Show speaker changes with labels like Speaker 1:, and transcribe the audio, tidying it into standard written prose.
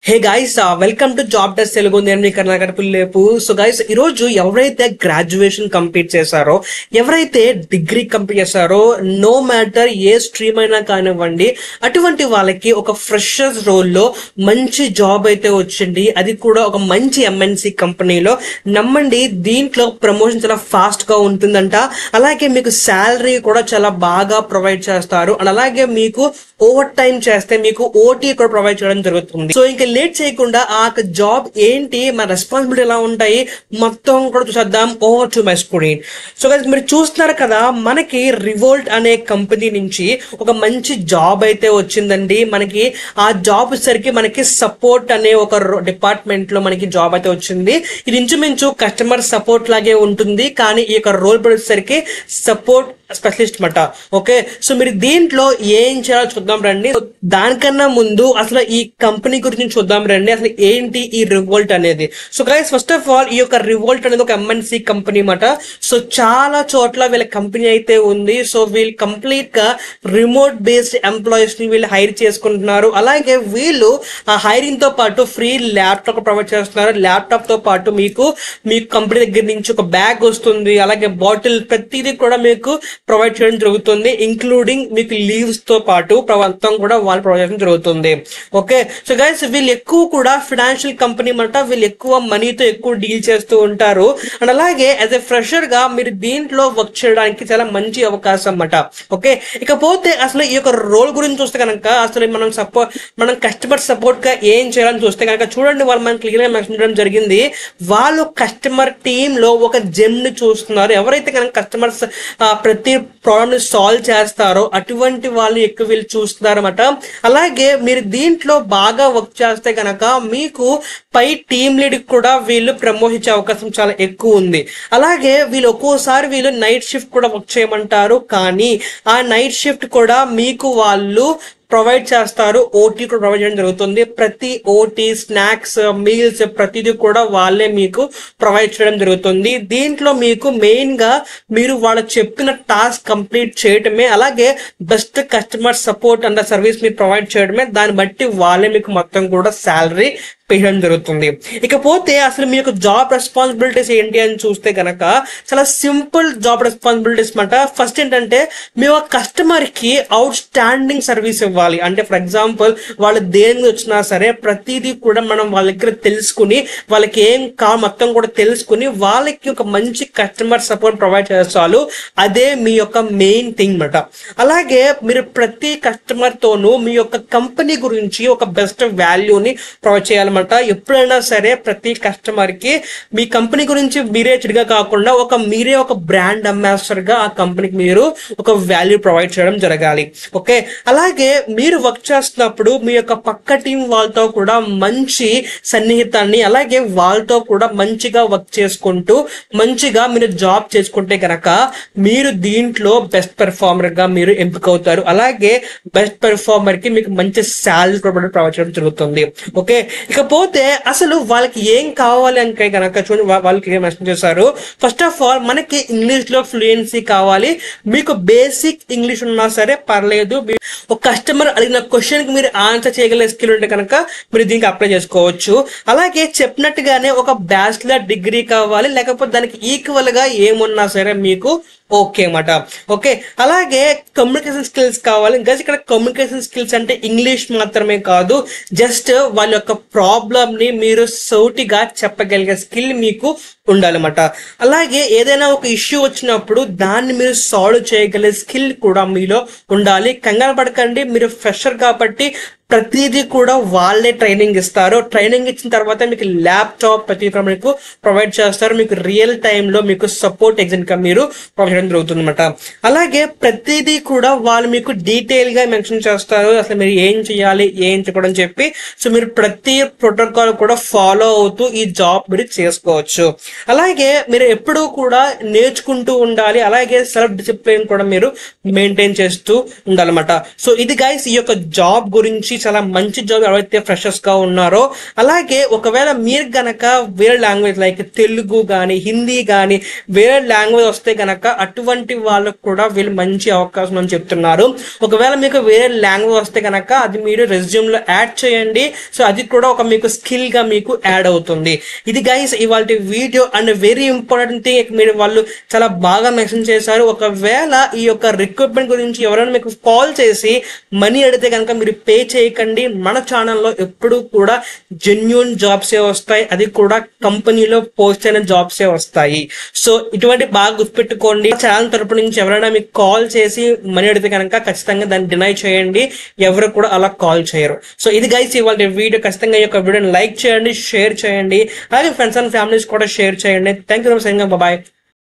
Speaker 1: Hey guys welcome to job desk Telugu. నేను మీ కర్ణాకరపుల్లేపు. So guys, ఈరోజు ఎవరైతే గ్రాడ్యుయేషన్ కంప్లీట్ చేశారో, ఎవరైతే డిగ్రీ కంప్లీట్ చేశారో, నో మ్యాటర్ ఏ స్ట్రీమ్ అయినా కానివ్వండి, అటువంటి వాళ్ళకి ఒక ఫ్రెషర్స్ రోల్లో మంచి జాబ్ అయితే వచ్చింది. అది కూడా ఒక మంచి ఎంఎన్సి కంపెనీలో. నమ్మండి, దీంట్లో ప్రమోషన్ చాలా ఫాస్ట్ గా ఉంటుందంట. అలాగే మీకు శాలరీ కూడా చాలా బాగా ప్రొవైడ్ చేస్తారు. అండ్ అలాగే మీకు ఓవర్ టైం చేస్తే మీకు ఓటీ కూడా ప్రొవైడ్ చేయడం జరుగుతుంది. సో ఇంకా లేట్ చేయకుండా ఆ జాబ్ ఏంటి, మన రెస్పాన్సిబిలిటీ ఎలా ఉంటాయి, మొత్తం కూడా చూసేద్దాం. Over to my screen. So guys, మీరు చూస్తున్నారు కదా, మనకి రివోల్ట్ అనే కంపెనీ నుంచి ఒక మంచి జాబ్ అయితే వచ్చిందండి. మనకి ఆ జాబ్ వచ్చేసరికి మనకి సపోర్ట్ అనే ఒక డిపార్ట్మెంట్ లో మనకి జాబ్ అయితే వచ్చింది. ఇది ఇంచుమించు కస్టమర్ సపోర్ట్ లాగే ఉంటుంది, కానీ ఈ యొక్క రోల్ వచ్చేసరికి సపోర్ట్ స్పెషలిస్ట్ మాట. ఓకే, సో మీరు దీంట్లో ఏం చేయాలో చూద్దాం రండి. దానికన్నా ముందు అసలు ఈ కంపెనీ గురించి చూద్దాం రండి. అసలు ఏంటి ఈ రివోల్ట్ అనేది. So guys, first of all ఈ యొక్క రివోల్ట్ అనేది ఒక ఎంఎన్సి కంపెనీ మాట. సో చాలా చోట్ల వీళ్ళ కంపెనీ అయితే ఉంది. సో వీళ్ళు కంప్లీట్ గా రిమోట్ బేస్డ్ ఎంప్లాయీస్ ని వీళ్ళు హైర్ చేసుకుంటున్నారు. అలాగే వీళ్ళు ఆ హైరింగ్ తో పాటు ఫ్రీ ల్యాప్టాప్ ప్రొవైడ్ చేస్తున్నారు. ల్యాప్టాప్ తో పాటు మీకు కంపెనీ దగ్గర నుంచి ఒక బ్యాగ్ వస్తుంది. అలాగే బాటిల్ ప్రతిదీ కూడా మీకు ప్రొవైడ్ చేయడం జరుగుతుంది. ఇంక్లూడింగ్ మీకు లీవ్స్ తో పాటు మొత్తం కూడా వాళ్ళు ప్రొవైడ్ చేయడం జరుగుతుంది. ఓకే, సో గైస్, వీళ్ళు ఎక్కువ కూడా ఫైనాన్షియల్ కంపెనీ మాట. వీళ్ళు ఎక్కువ మనీతో ఎక్కువ డీల్ చేస్తూ ఉంటారు. అండ్ అలాగే యాజ్ ఎ ఫ్రెషర్ గా మీరు దీంట్లో వర్క్ చేయడానికి చాలా మంచి అవకాశం అన్నమాట. ఓకే, ఇకపోతే అసలు ఈ యొక్క రోల్ గురించి చూస్తే కనుక అసలు మనం కస్టమర్ సపోర్ట్ గా ఏం చేయాలని చూస్తే కనుక చూడండి, వాళ్ళు మనకి క్లియర్ గా మెన్షన్ చేయడం జరిగింది. వాళ్ళు కస్టమర్ టీమ్ లో ఒక జెమ్ ని చూస్తున్నారు. ఎవరైతే కనుక కస్టమర్స్ ప్రతి ప్రాబ్లమ్ ని సాల్వ్ చేస్తారో అటువంటి వాళ్ళు ఎక్కువ వీళ్ళు చూస్తున్నారు అన్నమాట. అలాగే మీరు దీంట్లో బాగా వర్క్ చేస్తే కనుక మీకు పై టీమ్ లీడ్ కూడా వీళ్ళు ప్రమోషన్ ఇచ్చే అవకాశం చాలా ఎక్కువ ఉంది. అలాగే వీళ్ళు ఒక్కోసారి వీళ్ళు నైట్ షిఫ్ట్ కూడా వర్క్ చేయమంటారు, కానీ ఆ నైట్ షిఫ్ట్ కూడా మీకు వాళ్ళు ప్రొవైడ్ చేస్తారు. ఓటీ కూడా ప్రొవైడ్ చేయడం జరుగుతుంది. ప్రతి ఓటీ, స్నాక్స్, మీల్స్ ప్రతిదీ కూడా వాళ్ళే మీకు ప్రొవైడ్ చేయడం జరుగుతుంది. దీంట్లో మీకు మెయిన్ గా మీరు వాళ్ళు చెప్పిన టాస్క్ కంప్లీట్ చేయటమే, అలాగే best customer support and service మీరు ప్రొవైడ్ చేయడమే. దాన్ని బట్టి వాళ్ళే మీకు మొత్తం కూడా శాలరీ చేయడం జరుగుతుంది. ఇకపోతే అసలు మీ యొక్క జాబ్ రెస్పాన్సిబిలిటీస్ ఏంటి అని చూస్తే కనుక చాలా సింపుల్ జాబ్ రెస్పాన్సిబిలిటీస్ మాట. ఫస్ట్ ఏంటంటే, మీ కస్టమర్ కి అవుట్ స్టాండింగ్ సర్వీస్ ఇవ్వాలి. అంటే ఫర్ ఎగ్జాంపుల్ వాళ్ళు దేని మీద వచ్చినా సరే ప్రతిదీ కూడా మనం వాళ్ళ దగ్గర తెలుసుకుని, వాళ్ళకి ఏం కావాలి మొత్తం కూడా తెలుసుకుని వాళ్ళకి ఒక మంచి కస్టమర్ సపోర్ట్ ప్రొవైడ్ చేస్తారు. అదే మీ యొక్క మెయిన్ థింగ్ మాట. అలాగే మీరు ప్రతి కస్టమర్ తోనూ మీ యొక్క కంపెనీ గురించి ఒక బెస్ట్ వాల్యూని ప్రొవైడ్ చేయాలి. ఎప్పుడైనా సరే ప్రతి కస్టమర్ కి మీ కంపెనీ గురించి మీరే చెడుగా కాకుండా మీరే ఒక బ్రాండ్ అంబాసిడర్ గా ఆ కంపెనీకి మీరు ఒక వాల్యూ ప్రొవైడ్ చేయడం జరగాలి. ఓకే, అలాగే మీరు వర్క్ చేస్తున్నప్పుడు మీ యొక్క పక్క టీం వాళ్ళతో కూడా మంచి సన్నిహితాన్ని, అలాగే వాళ్ళతో కూడా మంచిగా వర్క్ చేసుకుంటూ మంచిగా మీరు జాబ్ చేసుకుంటే కనుక మీరు దీంట్లో బెస్ట్ పెర్ఫార్మర్ గా మీరు ఎంపికవుతారు. అలాగే బెస్ట్ పెర్ఫార్మర్ కి మీకు మంచి శాలరీ ప్రొవైడ్ చేయడం జరుగుతుంది. ఓకే, ఇకపోతే అసలు వాళ్ళకి ఏం కావాలి అంటే కనుక చూడండి, వాళ్ళకి ఏం మెన్షన్ చేశారు. ఫస్ట్ ఆఫ్ ఆల్ మనకి ఇంగ్లీష్ లో ఫ్లూయెన్సీ కావాలి. మీకు బేసిక్ ఇంగ్లీష్ ఉన్నా సరే పర్లేదు. ఒక కస్టమర్ అడిగిన క్వశ్చన్ కి మీరు ఆన్సర్ చేయగలిగే స్కిల్ ఉంటే కనుక మీరు దీనికి అప్లై చేసుకోవచ్చు. అలాగే చెప్పినట్టుగానే ఒక బ్యాచిలర్ డిగ్రీ కావాలి, లేకపోతే దానికి ఈక్వల్ గా ఏమున్నా సరే మీకు ఓకే అన్నమాట. ఓకే, అలాగే కమ్యూనికేషన్ స్కిల్స్ కావాలి. ఇంకా ఇక్కడ కమ్యూనికేషన్ స్కిల్స్ అంటే ఇంగ్లీష్ మాత్రమే కాదు, జస్ట్ వాళ్ళ యొక్క ప్రాబ్లమ్ ని మీరు సౌటిగా చెప్పగలిగే స్కిల్ మీకు ఉండాలన్నమాట. అలాగే ఏదైనా ఒక ఇష్యూ వచ్చినప్పుడు దాన్ని మీరు సాల్వ్ చేయగలిగే స్కిల్ కూడా మీలో ఉండాలి. కంగారు పడకండి, మీరు ఫ్రెషర్ కాబట్టి ప్రతిదీ కూడా వాళ్ళే ట్రైనింగ్ ఇస్తారు. ట్రైనింగ్ ఇచ్చిన తర్వాత మీకు ల్యాప్టాప్ ప్రతి మీకు ప్రొవైడ్ చేస్తారు. మీకు రియల్ టైంలో మీకు సపోర్ట్ ఎగ్జామ్ గా మీరు ప్రొవైడ్ చేయడం జరుగుతుంది అనమాట. అలాగే ప్రతిదీ కూడా వాళ్ళు మీకు డీటెయిల్ గా మెన్షన్ చేస్తారు, అసలు మీరు ఏం చేయాలి ఏం చేయకూడదని చెప్పి. సో మీరు ప్రతి ప్రోటోకాల్ కూడా ఫాలో అవుతూ ఈ జాబ్ మీరు చేసుకోవచ్చు. అలాగే మీరు ఎప్పుడూ కూడా నేర్చుకుంటూ ఉండాలి, అలాగే సెల్ఫ్ డిసిప్లిన్ కూడా మీరు మెయింటైన్ చేస్తూ ఉండాలన్నమాట. సో ఇది గైస్ ఈ యొక్క జాబ్ గురించి, చాలా మంచి జాబ్ ఎవరైతే ఫ్రెషర్స్ గా ఉన్నారో. అలాగే ఒకవేళ మీరు గనక వేరే లాంగ్వేజ్ లైక్ తెలుగు కానీ హిందీ కానీ వేరే లాంగ్వేజ్ వస్తే గనక అటువంటి వాళ్ళకు కూడా వీళ్ళు మంచి అవకాశం అని చెప్తున్నారు. ఒకవేళ మీకు వేరే లాంగ్వేజ్ వస్తే గనక అది మీరు రెజ్యూమ్ లో యాడ్ చేయండి. సో అది కూడా ఒక మీకు స్కిల్ గా మీకు యాడ్ అవుతుంది. ఇది గైస్ ఇవాళ video. And very important thing, మీరు వాళ్ళు చాలా బాగా మెన్షన్ చేశారు. ఒకవేళ ఈ యొక్క రిక్రూట్మెంట్ గురించి ఎవరైనా మీకు కాల్ చేసి మనీ అడిగితే కనుక మీరు పే చేయకండి. మన ఛానల్లో ఎప్పుడు కూడా జెన్యూన్ జాబ్సే వస్తాయి, అది కూడా కంపెనీలో పోస్ట్ అయిన జాబ్సే వస్తాయి. సో ఇటువంటి బాగా గుర్తుపెట్టుకోండి. ఛానల్ తరపు నుంచి ఎవరైనా మీకు కాల్ చేసి మనీ అడిగితే కనుక ఖచ్చితంగా దాన్ని డినై చేయండి, ఎవరు కూడా అలా కాల్ చేయరు. సో ఇది గైస్ ఇవాళ వీడియో. ఖచ్చితంగా ఈ యొక్క వీడియోని లైక్ చేయండి, షేర్ చేయండి, అలాగే ఫ్రెండ్స్ అండ్ ఫ్యామిలీస్ కూడా షేర్ చేయండి. Thank you. బాయ్.